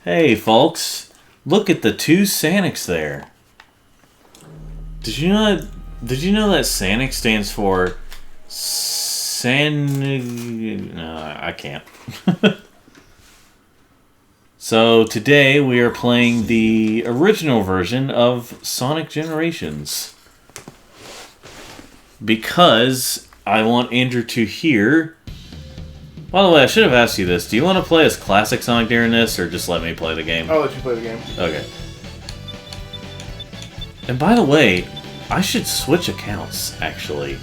Hey folks, look at the two Sonics there. Did you know that Sonic stands for No, I can't. So today we are playing the original version of Sonic Generations. Because I want Andrew to hear. By the way, I should have asked you this. Do you want to play as classic Sonic during this, or just let me play the game? I'll let you play the game. Okay. And by the way, I should switch accounts, actually.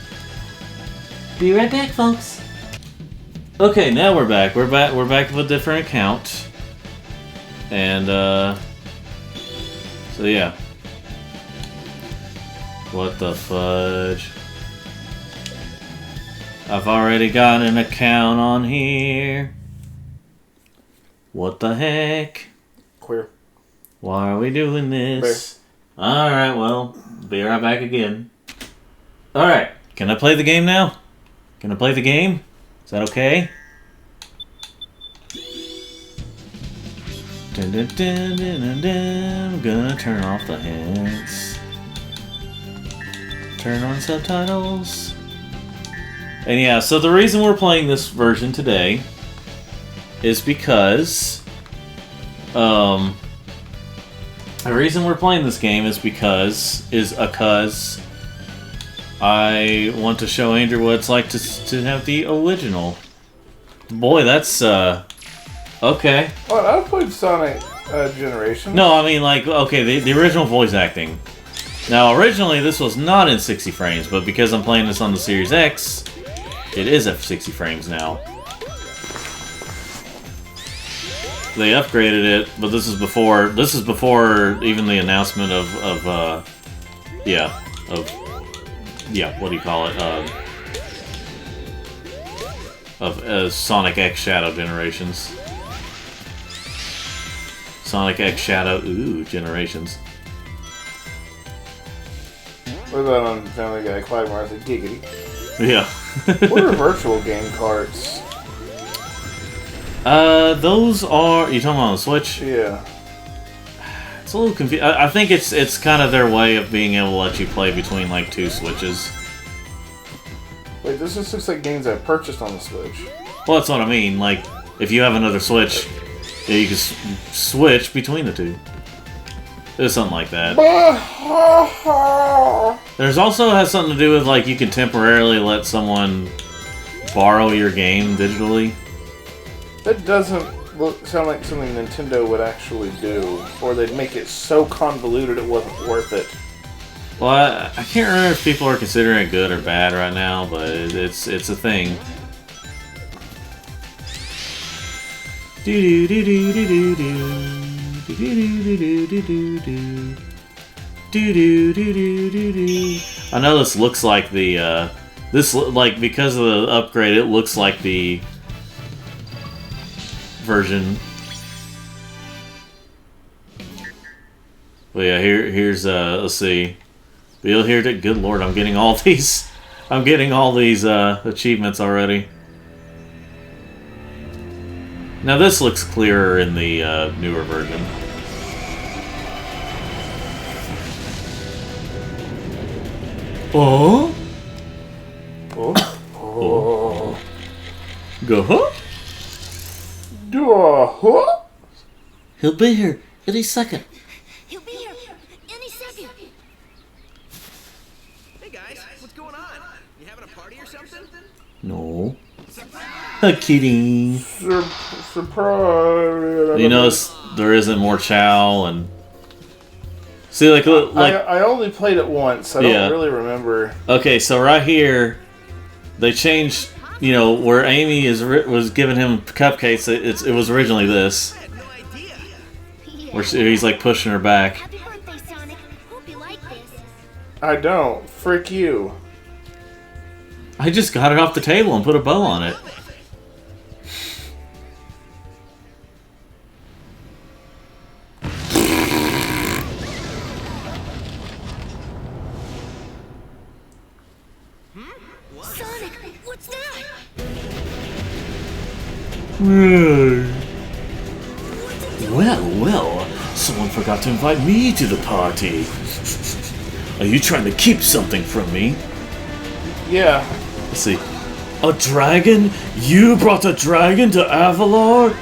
Be right back, folks. Okay, now we're back. We're back with a different account. And, so yeah. What the fudge? I've already got an account on here. What the heck? Queer. Why are we doing this? Alright, well, be right back again. Alright, can I play the game now? Can I play the game? Is that okay? Dun, dun, dun, dun, dun, dun. I'm gonna turn off the hints. Turn on subtitles. And yeah, so the reason we're playing this version today is because the reason we're playing this game is because I want to show Andrew what it's like to have the original. Boy, that's okay. Well, I've played Sonic Generations. No, I mean like okay, the original voice acting. Now originally this was not in 60 frames, but because I'm playing this on the Series X, it is at 60 frames now. They upgraded it, but this is before even the announcement of what do you call it? Of Sonic X Shadow Generations. Sonic X Shadow Generations. What about on Family Guy? Quagmire said giggity. Yeah. What are virtual game carts? Those are... You talking about on the Switch? Yeah. It's a little confusing. I think it's kind of their way of being able to let you play between, like, two Switches. Wait, this just looks like games I purchased on the Switch. Well, that's what I mean. Like, if you have another Switch, you can switch between the two. There's something like that. There's also has something to do with, like, you can temporarily let someone borrow your game digitally. That doesn't sound like something Nintendo would actually do, or they'd make it so convoluted it wasn't worth it. Well, I can't remember if people are considering it good or bad right now, but it's a thing. Do do do do do do do do do do do do do. I know this looks like the because of the upgrade, it looks like the version. Well, yeah, here's let's see. You'll hear it. Good lord, I'm getting all these achievements already. Now this looks clearer in the newer version. Oh. Oh. Oh. Go huh? Huh? He'll be here any second. He'll be here any second. Hey guys, what's going on? You having a party or something? No. Kidding. Surprise! You notice there isn't more Chow and see like I only played it once. I don't really remember. Okay, so right here they changed. You know where Amy was giving him cupcakes. It was originally this. I had no idea. Where he's like pushing her back. Happy birthday, Sonic. Hope you like this. I don't. Frick you. I just got it off the table and put a bow on it. Sonic, what's that? Hey. What's it Well, someone forgot to invite me to the party. Are you trying to keep something from me? Yeah. Let's see. A dragon? You brought a dragon to Avalar?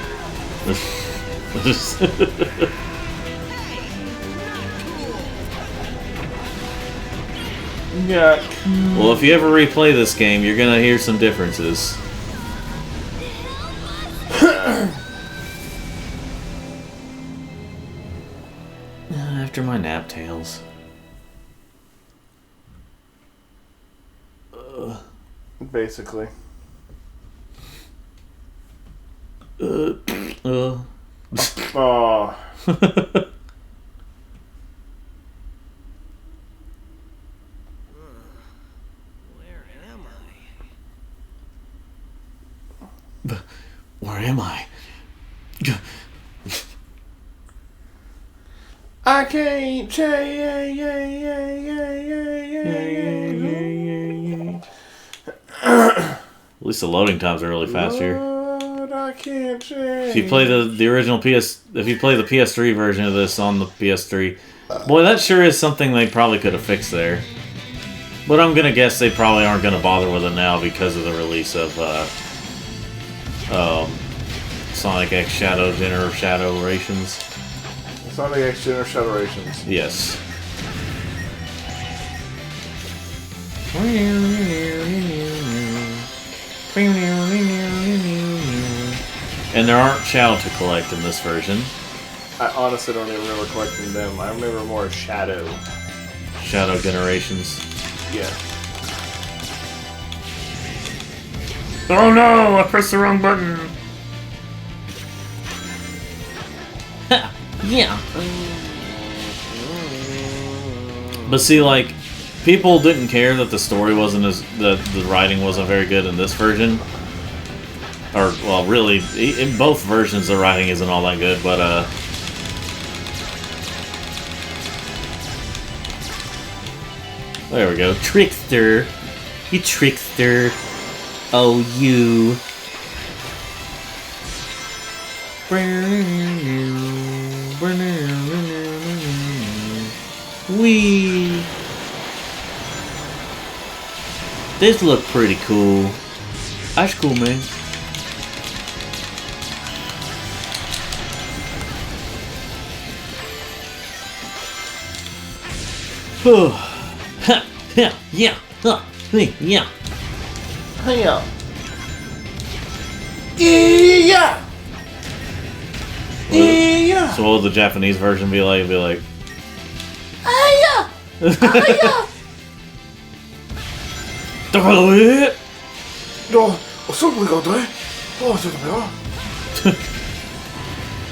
Yeah. Well, if you ever replay this game, you're gonna hear some differences. After my nap, Tails. Basically. Oh. Oh. Where am I? I can't change. At least the loading times are really fast here. Lord, I can't change. If you play the original if you play the PS3 version of this on the PS3, boy, that sure is something they probably could have fixed there. But I'm gonna guess they probably aren't gonna bother with it now because of the release of Sonic X Generations. Sonic X Generations. Yes. And there aren't Shadow to collect in this version. I honestly don't even remember collecting them. I remember more Shadow. Shadow Generations. Yeah. Oh no! I pressed the wrong button! Yeah. But see, like, people didn't care that the story wasn't the writing wasn't very good in this version. Or, well, really, in both versions the writing isn't all that good, but, there we go. Trickster! You trickster! Oh, you! Wee! This look pretty cool. That's cool, man. Oh, ha, yeah, yeah, yeah. Hiya. Yeah. Yeah. So what would the Japanese version be like? It'd be like, Hiya. Hiya.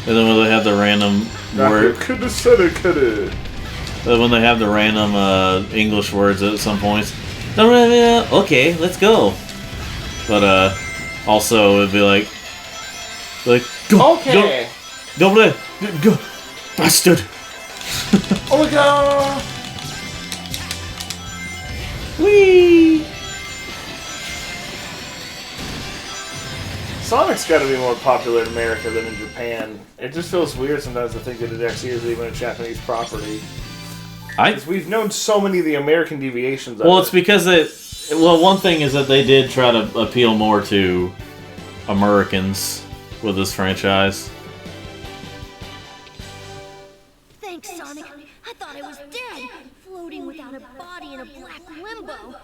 And then when they have the random word, when they have the random English words at some points, okay, let's go. But also it'd be like go, Okay. go over there, go, bastard. Oh my god. Whee! Sonic's got to be more popular in America than in Japan. It just feels weird sometimes to think that it actually is even a Japanese property. Because we've known so many of the American deviations of Well, it. it's because one thing is that they did try to appeal more to Americans with this franchise. Thanks, Sonic. I thought I was dead, floating without a body in a black limbo.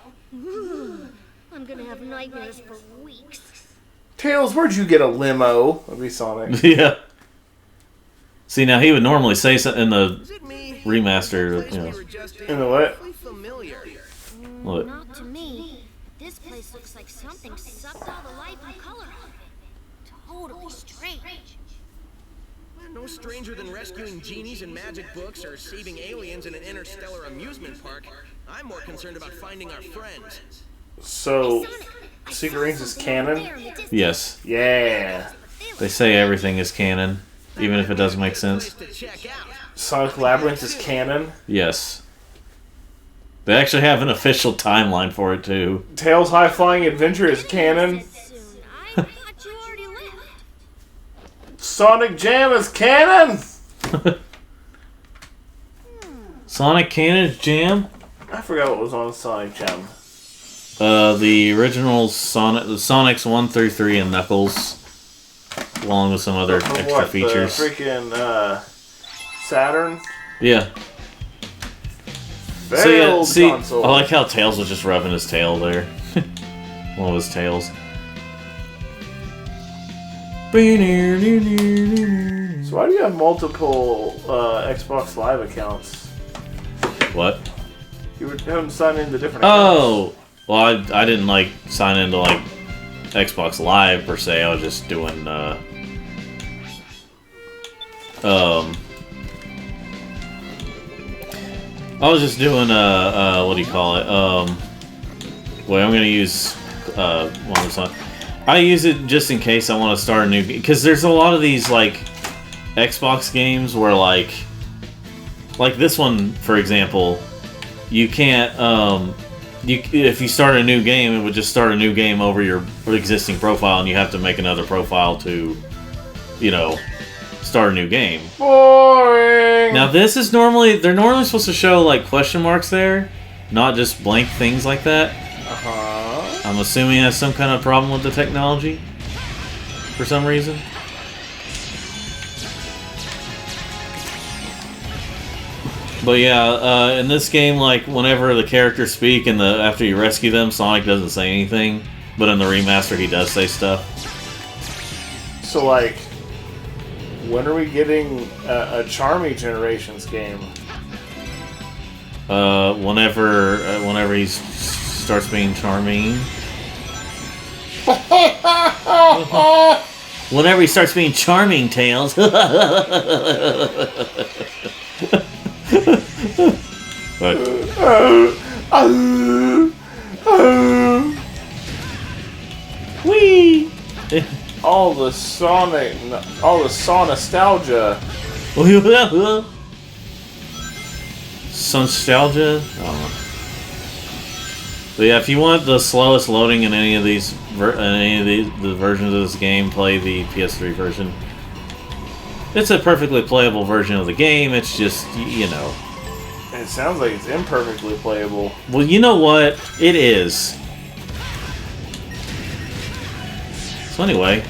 I'm gonna have nightmares for weeks. Tails, where'd you get a limo? That'd be Sonic. Yeah. See, now he would normally say something in the Is it me? remaster, you know. In the what? Familiar. What? Not to me. This place looks like something sucked all the life and color out of it. Totally strange. No stranger than rescuing genies in magic books or saving aliens in an interstellar amusement park. I'm more concerned about finding our friends. So, Secret Rings is canon? Yes. Yeah. They say everything is canon, even if it doesn't make sense. To check out. Sonic Labyrinth is canon? Yes. They actually have an official timeline for it, too. Tails High Flying Adventure is canon? I thought you already left. Sonic Jam is canon? Sonic Canon Jam? I forgot what was on Sonic Jam. The original Sonic, the Sonics 1 through 3 and Knuckles, along with some other extra features. The freaking Saturn? Yeah. Failed console. I like how Tails was just rubbing his tail there. One of his tails. So why do you have multiple Xbox Live accounts? What? You were having to sign into different accounts. Well, I didn't like sign into like Xbox Live per se. I was just doing what do you call it? Wait, I'm gonna use one of the. I use it just in case I want to start a new, because there's a lot of these like Xbox games where like this one, for example, you can't if you start a new game, it would just start a new game over your existing profile, and you have to make another profile to, you know, start a new game. Boring. Now they're normally supposed to show like question marks there, not just blank things like that. I'm assuming it has some kind of problem with the technology for some reason. But yeah, in this game, like whenever the characters speak and after you rescue them, Sonic doesn't say anything. But in the remaster, he does say stuff. So like, when are we getting a Charmy Generations game? Whenever he starts being charming. Whenever he starts being charming, Tails. Wee! All the nostalgia. Nostalgia? But yeah, if you want the slowest loading in any of the versions of this game, play the PS3 version. It's a perfectly playable version of the game. It's just, you know. It sounds like it's imperfectly playable. Well, you know what? It is. So anyway,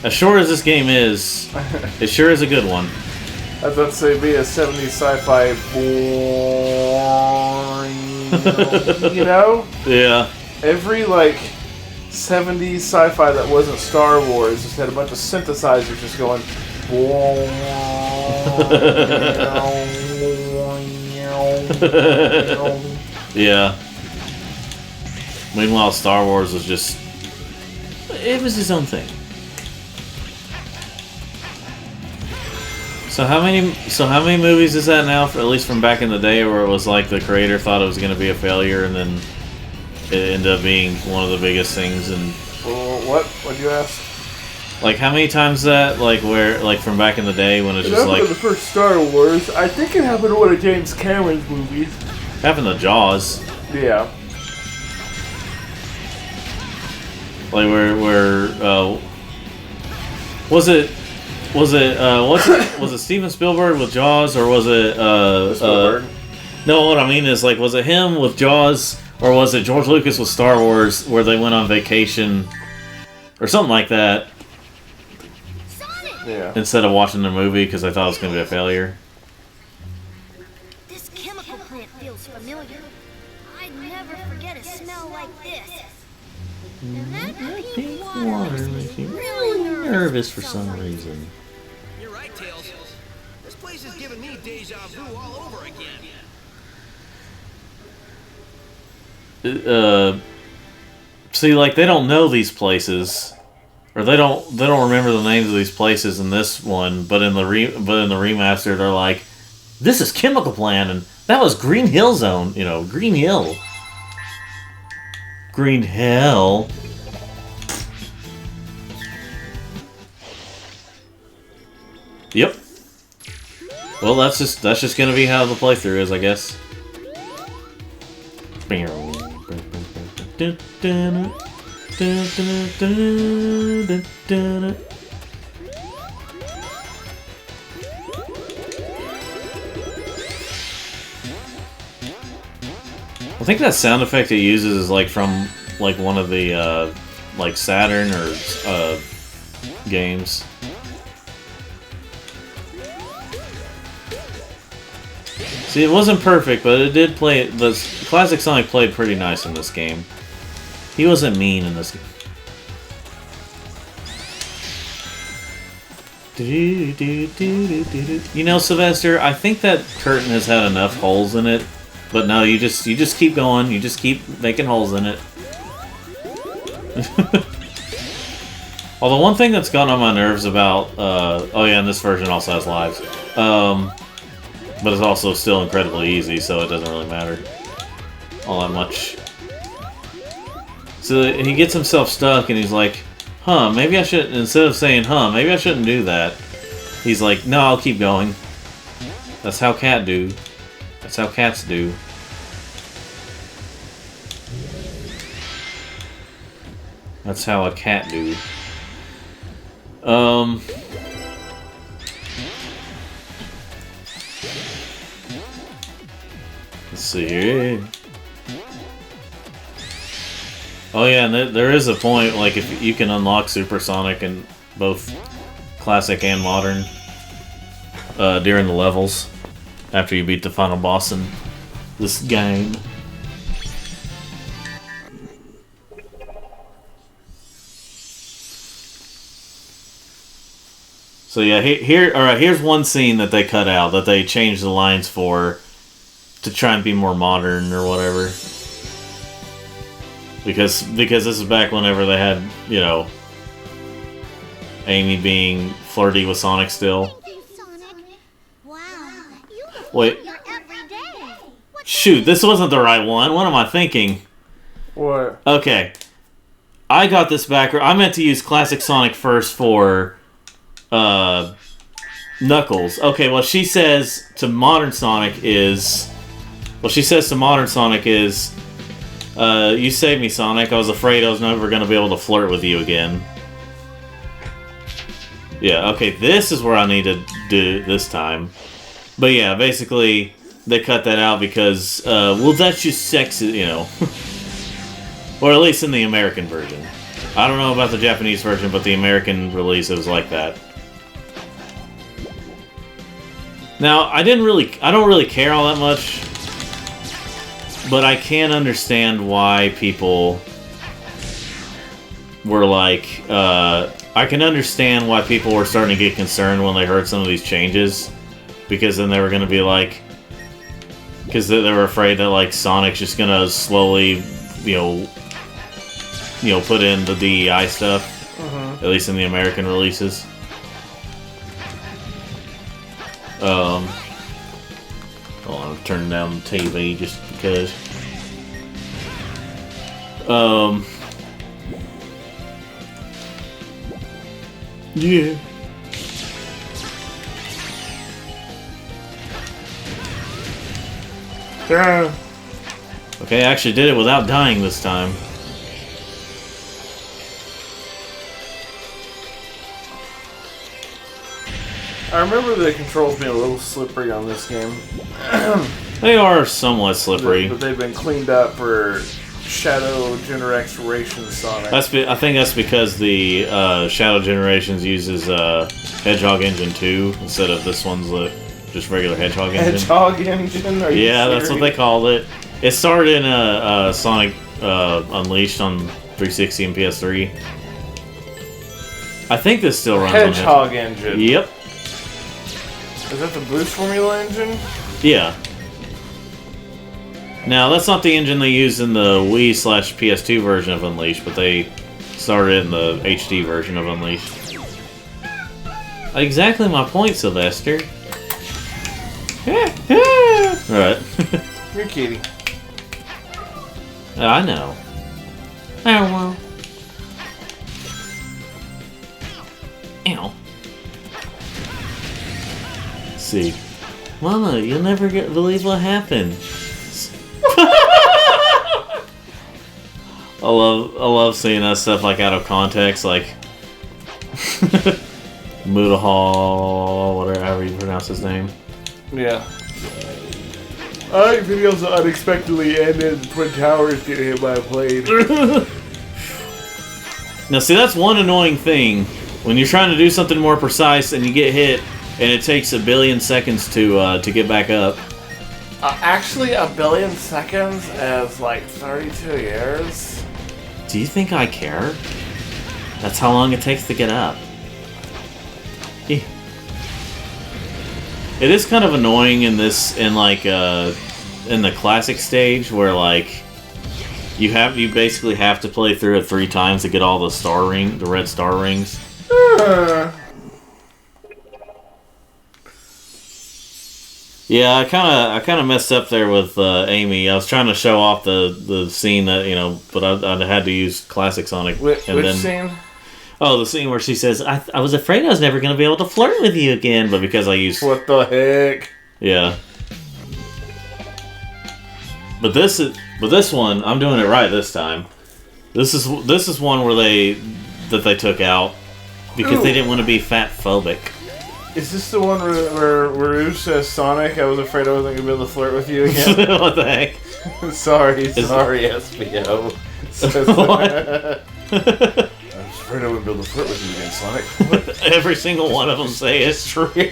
as short as this game is, it sure is a good one. I was about to say, be a 70s sci-fi boring, you know? Yeah. Every, like, 70s sci-fi that wasn't Star Wars just had a bunch of synthesizers just going... Yeah. Meanwhile, Star Wars was just... It was his own thing. So how many movies is that now, at least from back in the day, where it was like the creator thought it was going to be a failure, and then it ended up being one of the biggest things? And what? What'd you ask? Like how many times that, like where, like from back in the day when it's just like the first Star Wars. I think it happened to one of James Cameron's movies. Happened to Jaws. Yeah. Like where was it was it Steven Spielberg with Jaws, or was it Spielberg? No, what I mean is, like, was it him with Jaws, or was it George Lucas with Star Wars, where they went on vacation or something like that? Yeah. Instead of watching the movie because I thought it was going to be a failure. This chemical plant feels familiar. I'd never forget a smell like this. And that pink water makes me really nervous for some reason. You're right, Tails. This place is giving me deja vu all over again. See, like, they don't know these places, or they don't remember the names of these places in this one, but in the remaster they're like, this is Chemical Plant, and that was Green Hill Zone, you know, Green Hill. Green Hell. Yep. Well, that's just gonna be how the playthrough is, I guess. I think that sound effect it uses is like from like one of the like Saturn or games. See, it wasn't perfect, but it did play. The classic Sonic played pretty nice in this game. He wasn't mean in this game. You know, Sylvester, I think that curtain has had enough holes in it. But no, you just keep going. You just keep making holes in it. Although one thing that's gone on my nerves about, oh yeah, and this version also has lives, but it's also still incredibly easy, so it doesn't really matter all that much. So he gets himself stuck, and he's like, "Huh, maybe I should." Instead of saying, "Huh, maybe I shouldn't do that," he's like, "No, I'll keep going." That's how cats do. That's how cats do. That's how a cat do. Let's see here. Oh yeah, and there is a point, like, if you can unlock Supersonic in both classic and modern during the levels after you beat the final boss in this game. So yeah, here's one scene that they cut out, that they changed the lines for to try and be more modern or whatever. Because this is back whenever they had, you know, Amy being flirty with Sonic still. Thank you, Sonic. Wow, you look Wait. familiar every day. Shoot, this wasn't the right one. What am I thinking? What? Okay. I got this backward. I meant to use Classic Sonic first for Knuckles. Okay, what she says to Modern Sonic is... you saved me, Sonic. I was afraid I was never going to be able to flirt with you again. Yeah, okay, this is where I need to do this time. But yeah, basically, they cut that out because, well, that's just sexy, you know. Or at least in the American version. I don't know about the Japanese version, but the American release, it was like that. Now, I don't really care all that much, but I can understand why people were like, I can understand why people were starting to get concerned when they heard some of these changes, because then they were going to be like, because they were afraid that like Sonic's just going to slowly, you know, put in the DEI stuff, at least in the American releases. Hold on, I'm turning down the TV just because. Yeah. Yeah. Okay, I actually did it without dying this time. I remember the controls being a little slippery on this game. They are somewhat slippery. But they've been cleaned up for Shadow Generation Sonic. I think that's because the Shadow Generations uses Hedgehog Engine 2 instead of this one's just regular Hedgehog Engine. Hedgehog Engine? Are you Yeah, serious? that's what they called it. It started in Sonic Unleashed on 360 and PS3. I think this still runs Hedgehog on Engine. Yep. Is that the Boost Formula engine? Yeah. Now, that's not the engine they used in the Wii/PS2 version of Unleashed, but they started in the HD version of Unleashed. Exactly my point, Sylvester. Alright. You're kidding. I know. Oh, well. Ow. see. Mama, you'll never believe what happened. I love seeing that stuff like out of context, like Mudahall, whatever, however you pronounce his name. Yeah. Videos unexpectedly ended. Twin Towers get hit by a plane. Now, see, that's one annoying thing when you're trying to do something more precise and you get hit, and it takes a billion seconds to get back up. Actually, a billion seconds is like 32 years. Do you think I care? That's how long it takes to get up. It is kind of annoying in this, in the classic stage where like you basically have to play through it 3 times to get all the red star rings. Yeah, I kind of messed up there with Amy. I was trying to show off the scene that but I had to use classic Sonic. Which scene? Oh, the scene where she says, I was afraid I was never going to be able to flirt with you again, but because I used... What the heck? Yeah. But this one, I'm doing it right this time. This is one where they took out because they didn't want to be fat-phobic. Is this the one where Roo says, Sonic, I was afraid I wasn't going to be able to flirt with you again? What the heck? sorry, SBO. What? I was afraid I wouldn't be able to flirt with you again, Sonic. Every single one of them say it's true. He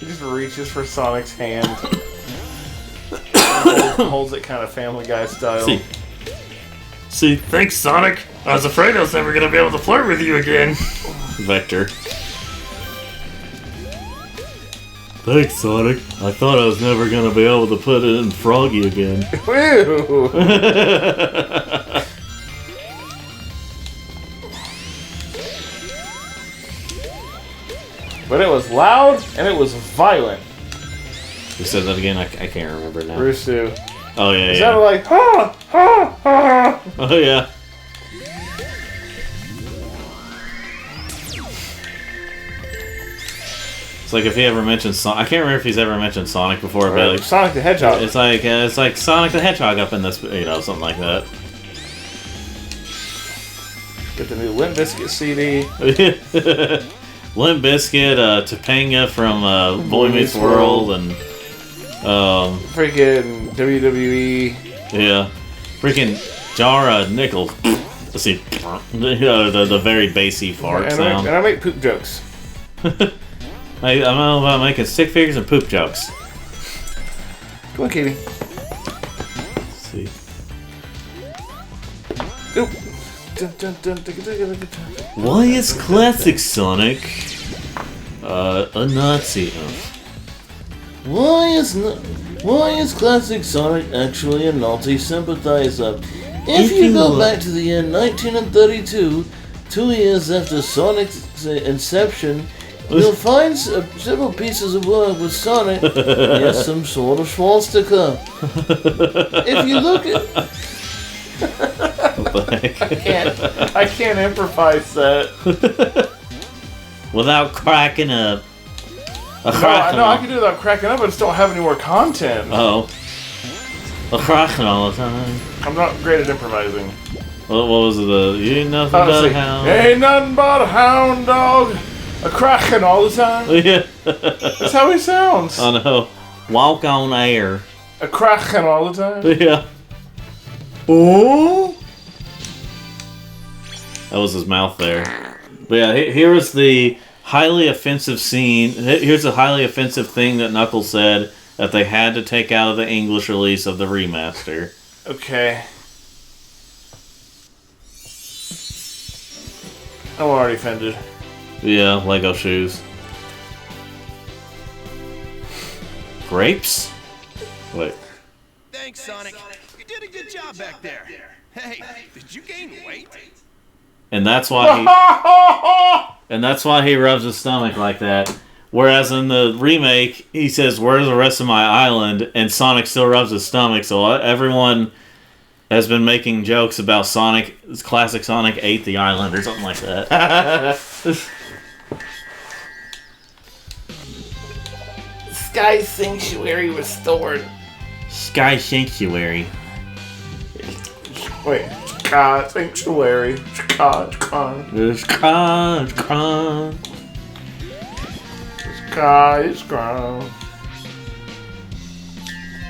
just reaches for Sonic's hand. Holds it kind of Family Guy style. See, thanks, Sonic. I was afraid I was never going to be able to flirt with you again. Vector. Thanks, Sonic. I thought I was never going to be able to put it in Froggy again. Woo! But it was loud and it was violent. You said that again? I can't remember now. Rusu. Oh, yeah, It sounded like, ha, ha, ha. Oh, yeah. It's like if he ever mentioned Sonic. I can't remember if he's ever mentioned Sonic before, but like, Sonic the Hedgehog. It's like Sonic the Hedgehog up in this, something like that. Get the new Limp Bizkit CD. Limp Bizkit, Topanga from Boy Meets World, and freaking WWE. Yeah, freaking Jara Nichols. Let's see, the very bassy fart sound. And I make poop jokes. I'm all about making stick figures and poop jokes. Come on, Katie. Let's see. Oop. Why is classic Sonic a Nazi? Why is classic Sonic actually a Nazi sympathizer? If you go back to the year 1932, 2 years after Sonic's inception, you'll find several pieces of work with Sonic as some sort of swastika. If you look at... What the heck? I can't improvise that. Without cracking up. No, I can do that without cracking up, but I just don't have any more content. Oh. Cracking all the time. I'm not great at improvising. What was it? You ain't nothing but a hound. Ain't nothing but a hound dog. A cracking all the time. Yeah. That's how he sounds. I know. Walk on air. A cracking all the time. Yeah. Oh. That was his mouth there. But yeah, here is the highly offensive scene. Here's a highly offensive thing that Knuckles said that they had to take out of the English release of the remaster. Okay. I'm already offended. Yeah, Lego shoes. Grapes? Wait. Thanks, Sonic. You did a good job back there. Hey, did you gain weight? And that's why he rubs his stomach like that. Whereas in the remake, he says, "Where's the rest of my island?" And Sonic still rubs his stomach. So everyone has been making jokes about Sonic, classic Sonic ate the island or something like that. Sky Sanctuary restored. Sky Sanctuary. Wait, Sky Sanctuary. Sky. Sky is ground.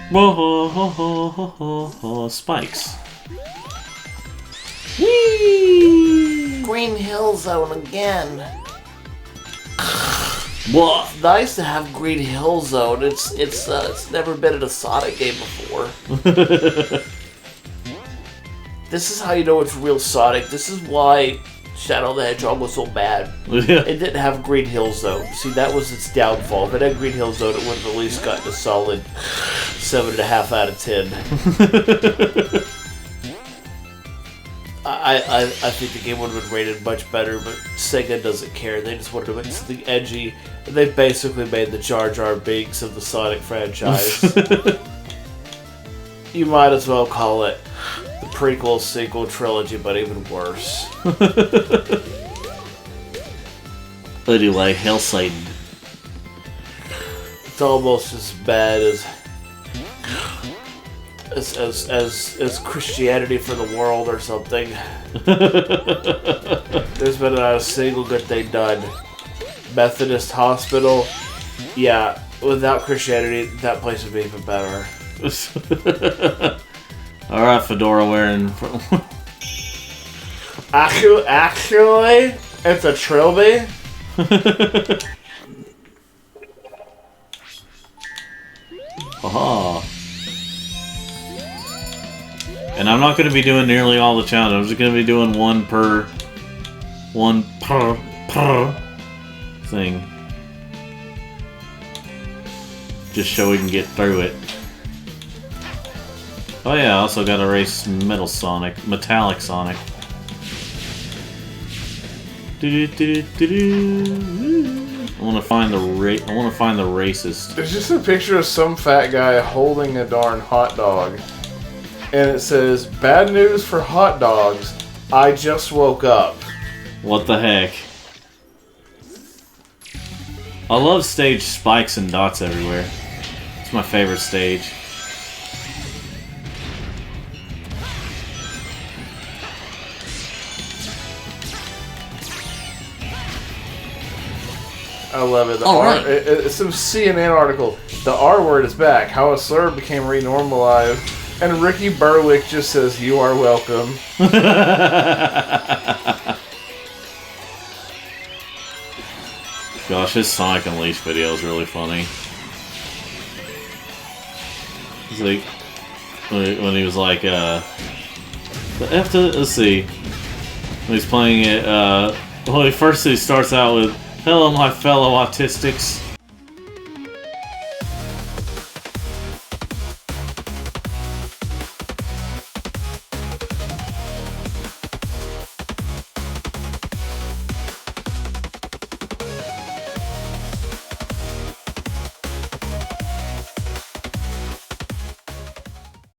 Whoa, spikes. Whee! Green Hill Zone again. What? It's nice to have Green Hill Zone. It's never been in a Sonic game before. This is how you know it's real Sonic. This is why Shadow the Hedgehog was so bad. It didn't have Green Hill Zone. See, that was its downfall. If it had Green Hill Zone, it would have at least gotten a solid 7.5 out of 10. I think the game would have been rated much better, but Sega doesn't care. They just wanted to make something edgy. And they basically made the Jar Jar Binks of the Sonic franchise. You might as well call it the prequel, sequel, trilogy, but even worse. Anyway, Hell Satan. It's almost as bad as Christianity for the world or something. There's been not a single good thing done. Methodist Hospital, yeah, without Christianity, that place would be even better. Alright, fedora wearing. Actually, it's a trilby. Haha. And I'm not going to be doing nearly all the challenges. I'm just going to be doing one per thing. Just so we can get through it. Oh yeah, I also got to race Metallic Sonic. I want to find the racist. There's just a picture of some fat guy holding a darn hot dog. And it says, "Bad news for hot dogs. I just woke up." What the heck? I love stage spikes and dots everywhere. It's my favorite stage. I love it. Right. It's some CNN article. The R word is back. How a slur became renormalized. And Ricky Berwick just says, "You are welcome." Gosh, his Sonic Unleashed video is really funny. It's like when he was like, let's see. When he's playing it, well, first he starts out with, "Hello, my fellow autistics."